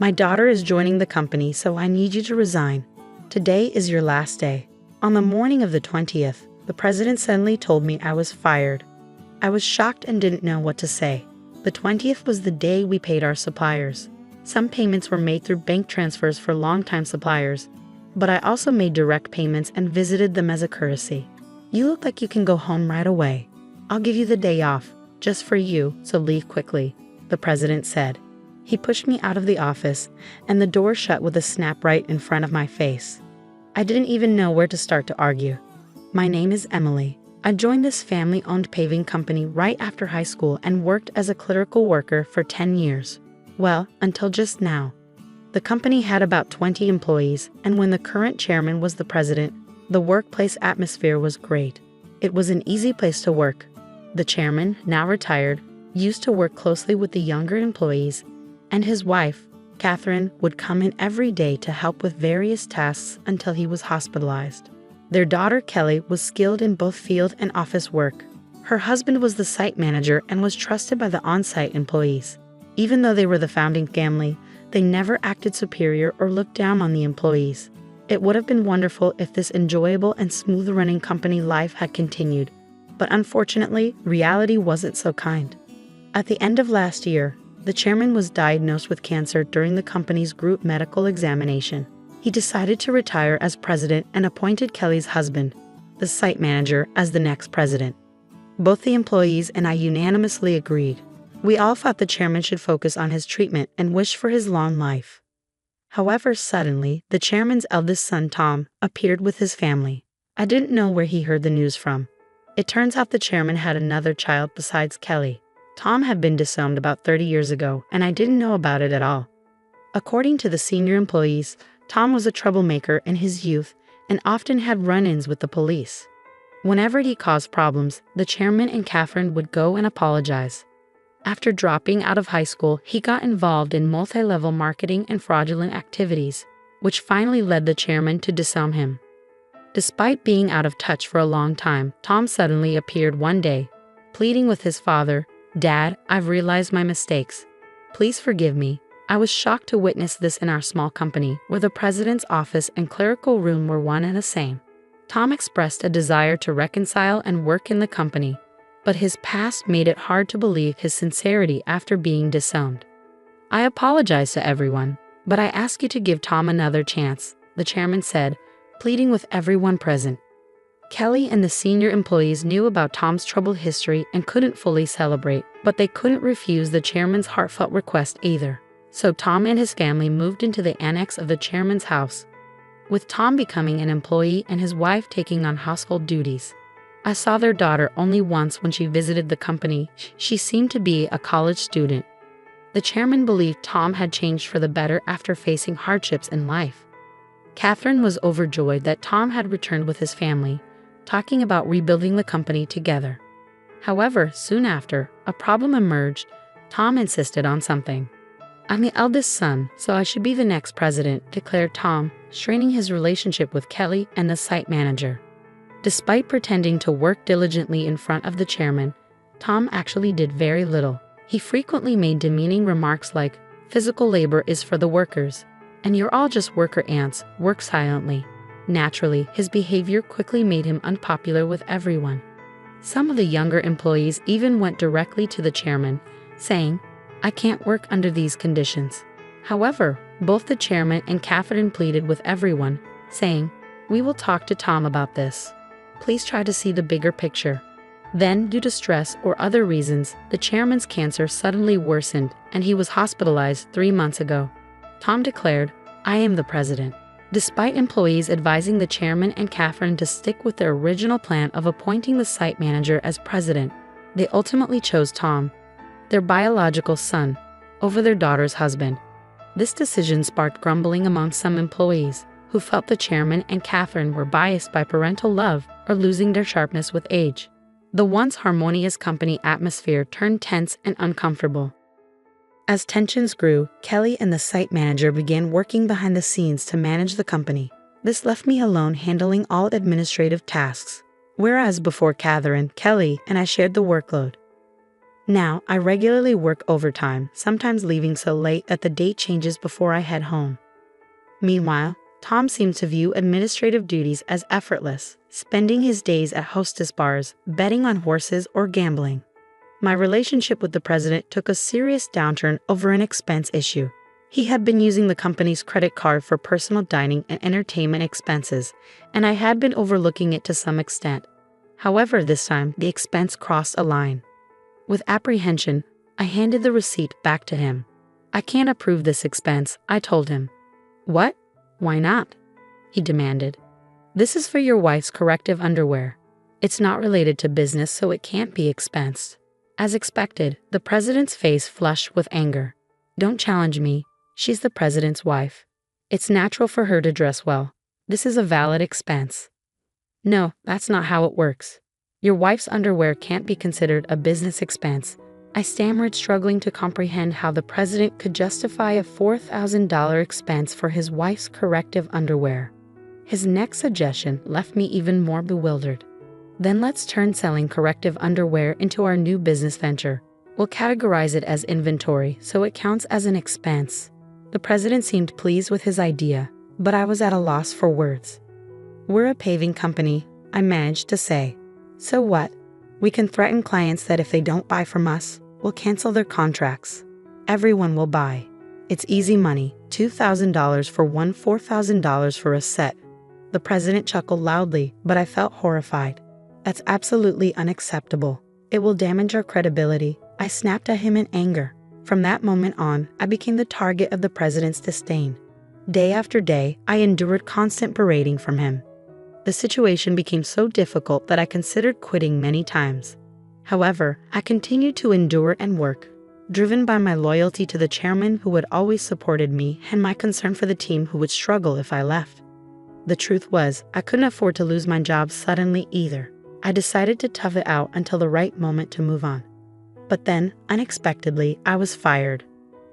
My daughter is joining the company, so I need you to resign. Today is your last day." On the morning of the 20th, the president suddenly told me I was fired. I was shocked and didn't know what to say. The 20th was the day we paid our suppliers. Some payments were made through bank transfers for longtime suppliers, but I also made direct payments and visited them as a courtesy. "You look like you can go home right away. I'll give you the day off, just for you, so leave quickly," the president said. He pushed me out of the office, and the door shut with a snap right in front of my face. I didn't even know where to start to argue. "My name is Emily. I joined this family-owned paving company right after high school and worked as a clerical worker for 10 years. Well, until just now. The company had about 20 employees, and when the current chairman was the president, the workplace atmosphere was great. It was an easy place to work. The chairman, now retired, used to work closely with the younger employees, and his wife, Catherine, would come in every day to help with various tasks until he was hospitalized. Their daughter Kelly was skilled in both field and office work. Her husband was the site manager and was trusted by the on-site employees. Even though they were the founding family, they never acted superior or looked down on the employees. It would have been wonderful if this enjoyable and smooth-running company life had continued, but unfortunately, reality wasn't so kind. At the end of last year, the chairman was diagnosed with cancer during the company's group medical examination. He decided to retire as president and appointed Kelly's husband, the site manager, as the next president. Both the employees and I unanimously agreed. We all thought the chairman should focus on his treatment and wish for his long life. However, suddenly, the chairman's eldest son, Tom, appeared with his family. I didn't know where he heard the news from. It turns out the chairman had another child besides Kelly. Tom had been disowned about 30 years ago, and I didn't know about it at all. According to the senior employees, Tom was a troublemaker in his youth and often had run-ins with the police. Whenever he caused problems, the chairman and Catherine would go and apologize. After dropping out of high school, he got involved in multi-level marketing and fraudulent activities, which finally led the chairman to disown him. Despite being out of touch for a long time, Tom suddenly appeared one day, pleading with his father, "Dad, I've realized my mistakes. Please forgive me." I was shocked to witness this in our small company, where the president's office and clerical room were one and the same. Tom expressed a desire to reconcile and work in the company, but his past made it hard to believe his sincerity after being disowned. "I apologize to everyone, but I ask you to give Tom another chance," the chairman said, pleading with everyone present. Kelly and the senior employees knew about Tom's troubled history and couldn't fully celebrate, but they couldn't refuse the chairman's heartfelt request either. So Tom and his family moved into the annex of the chairman's house, with Tom becoming an employee and his wife taking on household duties. I saw their daughter only once when she visited the company. She seemed to be a college student. The chairman believed Tom had changed for the better after facing hardships in life. Catherine was overjoyed that Tom had returned with his family, talking about rebuilding the company together. However, soon after, a problem emerged. Tom insisted on something. "I'm the eldest son, so I should be the next president," declared Tom, straining his relationship with Kelly and the site manager. Despite pretending to work diligently in front of the chairman, Tom actually did very little. He frequently made demeaning remarks like, "Physical labor is for the workers, and you're all just worker ants, work silently." Naturally, his behavior quickly made him unpopular with everyone. Some of the younger employees even went directly to the chairman, saying, "I can't work under these conditions." However, both the chairman and Catherine pleaded with everyone, saying, "We will talk to Tom about this. Please try to see the bigger picture." Then, due to stress or other reasons, the chairman's cancer suddenly worsened and he was hospitalized 3 months ago. Tom declared, "I am the president." Despite employees advising the chairman and Catherine to stick with their original plan of appointing the site manager as president, they ultimately chose Tom, their biological son, over their daughter's husband. This decision sparked grumbling among some employees, who felt the chairman and Catherine were biased by parental love or losing their sharpness with age. The once harmonious company atmosphere turned tense and uncomfortable. As tensions grew, Kelly and the site manager began working behind the scenes to manage the company. This left me alone handling all administrative tasks, whereas before Catherine, Kelly, and I shared the workload. Now, I regularly work overtime, sometimes leaving so late that the date changes before I head home. Meanwhile, Tom seems to view administrative duties as effortless, spending his days at hostess bars, betting on horses, or gambling. My relationship with the president took a serious downturn over an expense issue. He had been using the company's credit card for personal dining and entertainment expenses, and I had been overlooking it to some extent. However, this time, the expense crossed a line. With apprehension, I handed the receipt back to him. "I can't approve this expense," I told him. "What? Why not?" he demanded. "This is for your wife's corrective underwear. It's not related to business, so it can't be expensed." As expected, the president's face flushed with anger. "Don't challenge me. She's the president's wife. It's natural for her to dress well. This is a valid expense." "No, that's not how it works. Your wife's underwear can't be considered a business expense." I stammered, struggling to comprehend how the president could justify a $4,000 expense for his wife's corrective underwear. His next suggestion left me even more bewildered. "Then let's turn selling corrective underwear into our new business venture. We'll categorize it as inventory so it counts as an expense." The president seemed pleased with his idea, but I was at a loss for words. "We're a paving company," I managed to say. "So what? We can threaten clients that if they don't buy from us, we'll cancel their contracts. Everyone will buy. It's easy money, $2,000 for one, $4,000 for a set." The president chuckled loudly, but I felt horrified. "That's absolutely unacceptable. It will damage our credibility." I snapped at him in anger. From that moment on, I became the target of the president's disdain. Day after day, I endured constant berating from him. The situation became so difficult that I considered quitting many times. However, I continued to endure and work, driven by my loyalty to the chairman who had always supported me and my concern for the team who would struggle if I left. The truth was, I couldn't afford to lose my job suddenly either. I decided to tough it out until the right moment to move on. But then, unexpectedly, I was fired.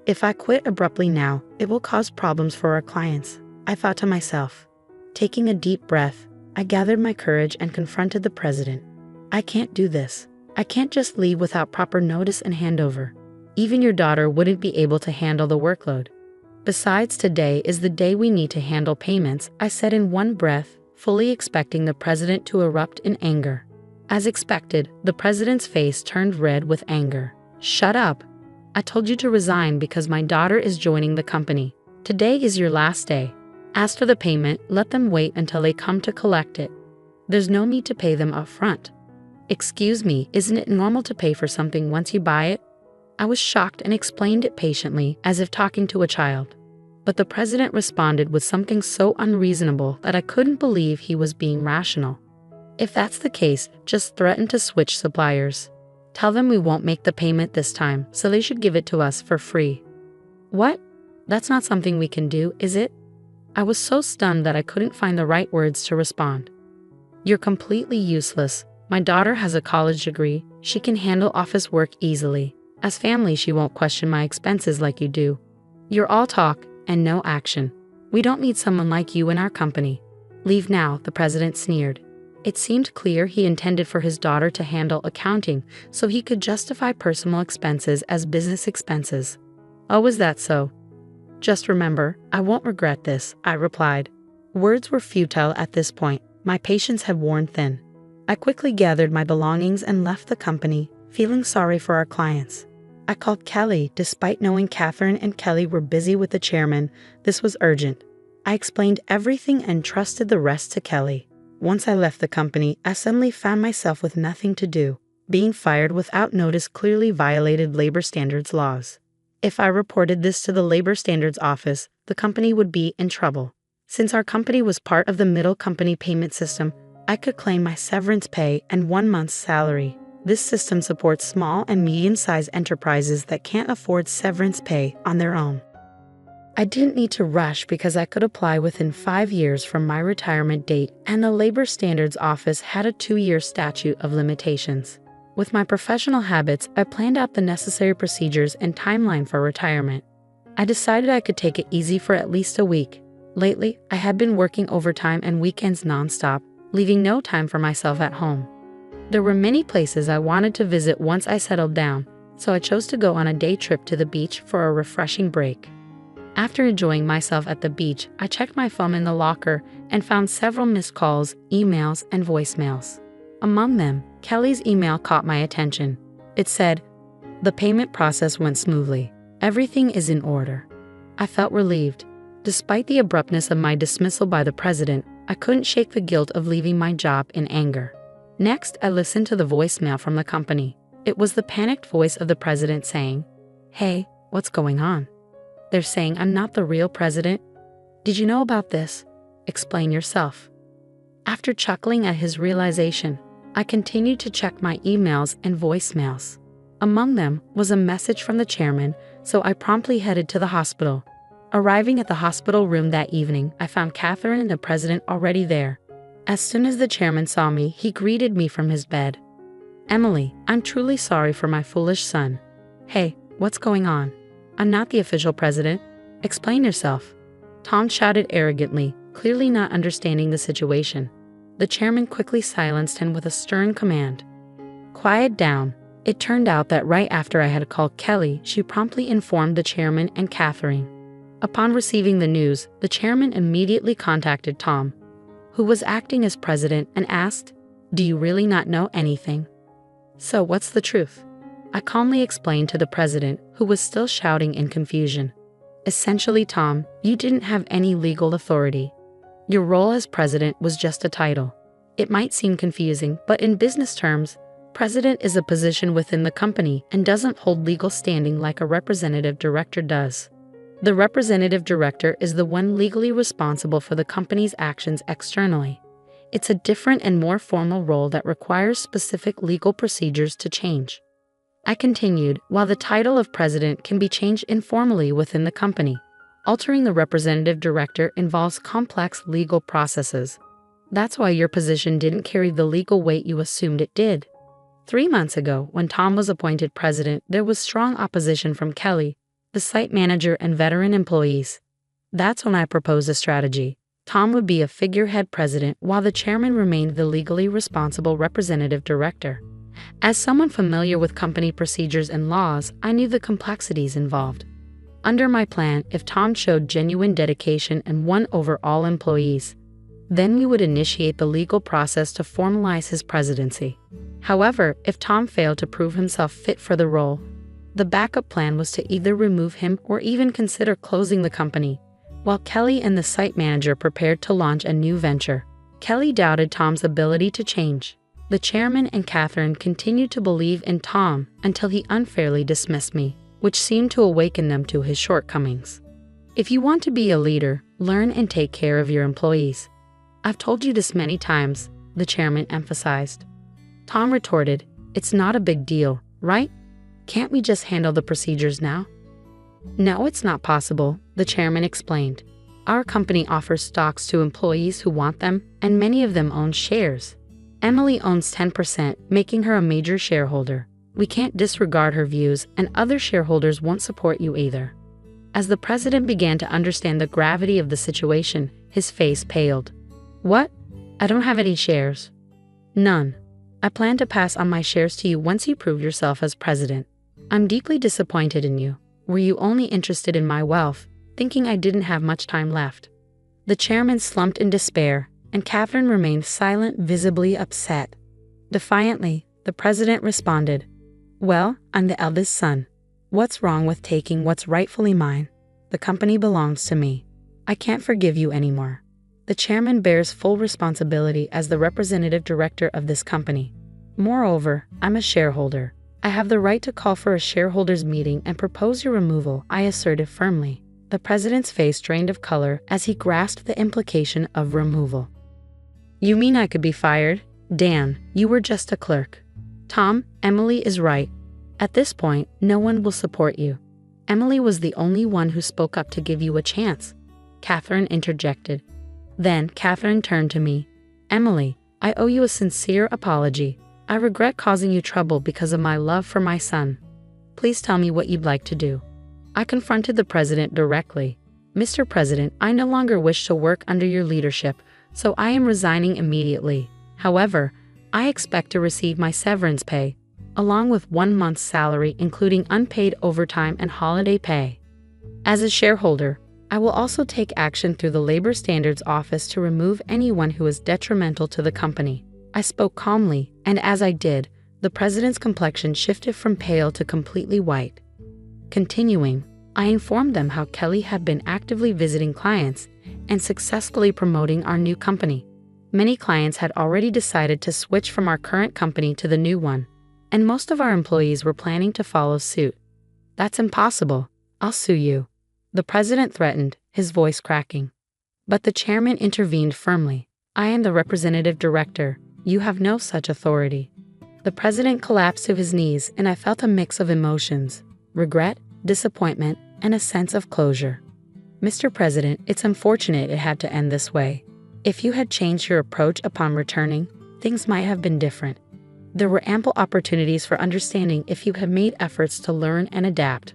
If I quit abruptly now, it will cause problems for our clients, I thought to myself. Taking a deep breath, I gathered my courage and confronted the president. "I can't do this. I can't just leave without proper notice and handover. Even your daughter wouldn't be able to handle the workload. Besides, today is the day we need to handle payments," I said in one breath, fully expecting the president to erupt in anger. As expected, the president's face turned red with anger. "Shut up. I told you to resign because my daughter is joining the company. Today is your last day. As for the payment, let them wait until they come to collect it. There's no need to pay them up front." "Excuse me, isn't it normal to pay for something once you buy it?" I was shocked and explained it patiently, as if talking to a child. But the president responded with something so unreasonable that I couldn't believe he was being rational. "If that's the case, just threaten to switch suppliers. Tell them we won't make the payment this time, so they should give it to us for free." "What? That's not something we can do, is it?" I was so stunned that I couldn't find the right words to respond. "You're completely useless. My daughter has a college degree. She can handle office work easily. As family, she won't question my expenses like you do. You're all talk and no action. We don't need someone like you in our company. Leave now," the president sneered. It seemed clear he intended for his daughter to handle accounting so he could justify personal expenses as business expenses. "Oh, is that so? Just remember, I won't regret this," I replied. Words were futile at this point. My patience had worn thin. I quickly gathered my belongings and left the company, feeling sorry for our clients. I called Kelly, despite knowing Catherine and Kelly were busy with the chairman. This was urgent. I explained everything and trusted the rest to Kelly. Once I left the company, I suddenly found myself with nothing to do. Being fired without notice clearly violated labor standards laws. If I reported this to the labor standards office, the company would be in trouble. Since our company was part of the middle company payment system, I could claim my severance pay and 1 month's salary. This system supports small and medium-sized enterprises that can't afford severance pay on their own. I didn't need to rush because I could apply within 5 years from my retirement date, and the Labor Standards Office had a 2-year statute of limitations. With my professional habits, I planned out the necessary procedures and timeline for retirement. I decided I could take it easy for at least a week. Lately, I had been working overtime and weekends nonstop, leaving no time for myself at home. There were many places I wanted to visit once I settled down, so I chose to go on a day trip to the beach for a refreshing break. After enjoying myself at the beach, I checked my phone in the locker and found several missed calls, emails, and voicemails. Among them, Kelly's email caught my attention. It said, "The payment process went smoothly. Everything is in order." I felt relieved. Despite the abruptness of my dismissal by the president, I couldn't shake the guilt of leaving my job in anger. Next, I listened to the voicemail from the company. It was the panicked voice of the president saying, "Hey, what's going on? They're saying I'm not the real president. Did you know about this? Explain yourself." After chuckling at his realization, I continued to check my emails and voicemails. Among them was a message from the chairman, so I promptly headed to the hospital. Arriving at the hospital room that evening, I found Catherine and the president already there. As soon as the chairman saw me, he greeted me from his bed. "Emily, I'm truly sorry for my foolish son." "Hey, what's going on? I'm not the official president. Explain yourself." Tom shouted arrogantly, clearly not understanding the situation. The chairman quickly silenced him with a stern command. "Quiet down." It turned out that right after I had called Kelly, she promptly informed the chairman and Catherine. Upon receiving the news, the chairman immediately contacted Tom, who was acting as president, and asked, "Do you really not know anything? So what's the truth?" I calmly explained to the president, who was still shouting in confusion. "Essentially, Tom, you didn't have any legal authority. Your role as president was just a title. It might seem confusing, but in business terms, president is a position within the company and doesn't hold legal standing like a representative director does. The representative director is the one legally responsible for the company's actions externally. It's a different and more formal role that requires specific legal procedures to change." I continued, "While the title of president can be changed informally within the company, altering the representative director involves complex legal processes. That's why your position didn't carry the legal weight you assumed it did." 3 months ago, when Tom was appointed president, there was strong opposition from Kelly, the site manager, and veteran employees. That's when I proposed a strategy. Tom would be a figurehead president while the chairman remained the legally responsible representative director. As someone familiar with company procedures and laws, I knew the complexities involved. Under my plan, if Tom showed genuine dedication and won over all employees, then we would initiate the legal process to formalize his presidency. However, if Tom failed to prove himself fit for the role, the backup plan was to either remove him or even consider closing the company, while Kelly and the site manager prepared to launch a new venture. Kelly doubted Tom's ability to change. The chairman and Catherine continued to believe in Tom until he unfairly dismissed me, which seemed to awaken them to his shortcomings. "If you want to be a leader, learn and take care of your employees. I've told you this many times," the chairman emphasized. Tom retorted, "It's not a big deal, right? Can't we just handle the procedures now?" "No, it's not possible," the chairman explained. "Our company offers stocks to employees who want them, and many of them own shares. Emily owns 10%, making her a major shareholder. We can't disregard her views, and other shareholders won't support you either." As the president began to understand the gravity of the situation, his face paled. "What? I don't have any shares." "None. I plan to pass on my shares to you once you prove yourself as president. I'm deeply disappointed in you. Were you only interested in my wealth, thinking I didn't have much time left?" The chairman slumped in despair, and Catherine remained silent, visibly upset. Defiantly, the president responded, "Well, I'm the eldest son. What's wrong with taking what's rightfully mine? The company belongs to me. I can't forgive you anymore. The chairman bears full responsibility as the representative director of this company. Moreover, I'm a shareholder. I have the right to call for a shareholders' meeting and propose your removal," I asserted firmly. The president's face drained of color as he grasped the implication of removal. "You mean I could be fired? Dan, you were just a clerk." "Tom, Emily is right. At this point, no one will support you. Emily was the only one who spoke up to give you a chance," Catherine interjected. Then Catherine turned to me. "Emily, I owe you a sincere apology. I regret causing you trouble because of my love for my son. Please tell me what you'd like to do." I confronted the president directly. "Mr. President, I no longer wish to work under your leadership, so I am resigning immediately. However, I expect to receive my severance pay. along with 1 month's salary including unpaid overtime and holiday pay. As a shareholder, I will also take action through the Labor Standards Office to remove anyone who is detrimental to the company. I spoke calmly, and as I did, the president's complexion shifted from pale to completely white. Continuing, I informed them how Kelly had been actively visiting clients and successfully promoting our new company. Many clients had already decided to switch from our current company to the new one, and most of our employees were planning to follow suit. "That's impossible. I'll sue you," the president threatened, his voice cracking. But the chairman intervened firmly. "I am the representative director. You have no such authority." The president collapsed to his knees, and I felt a mix of emotions: regret, disappointment, and a sense of closure. "Mr. President, it's unfortunate it had to end this way. If you had changed your approach upon returning, things might have been different. There were ample opportunities for understanding if you had made efforts to learn and adapt."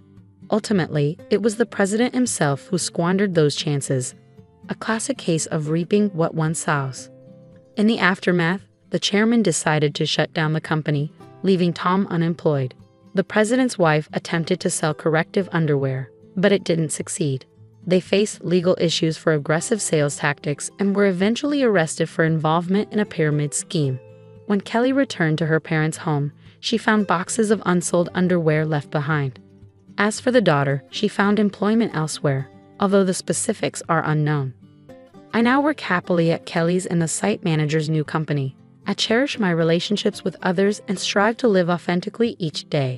Ultimately, it was the president himself who squandered those chances, a classic case of reaping what one sows. In the aftermath, the chairman decided to shut down the company, leaving Tom unemployed. The president's wife attempted to sell corrective underwear, but it didn't succeed. They faced legal issues for aggressive sales tactics and were eventually arrested for involvement in a pyramid scheme. When Kelly returned to her parents' home, she found boxes of unsold underwear left behind. As for the daughter, she found employment elsewhere, although the specifics are unknown. I now work happily at Kelly's and the site manager's new company. I cherish my relationships with others and strive to live authentically each day.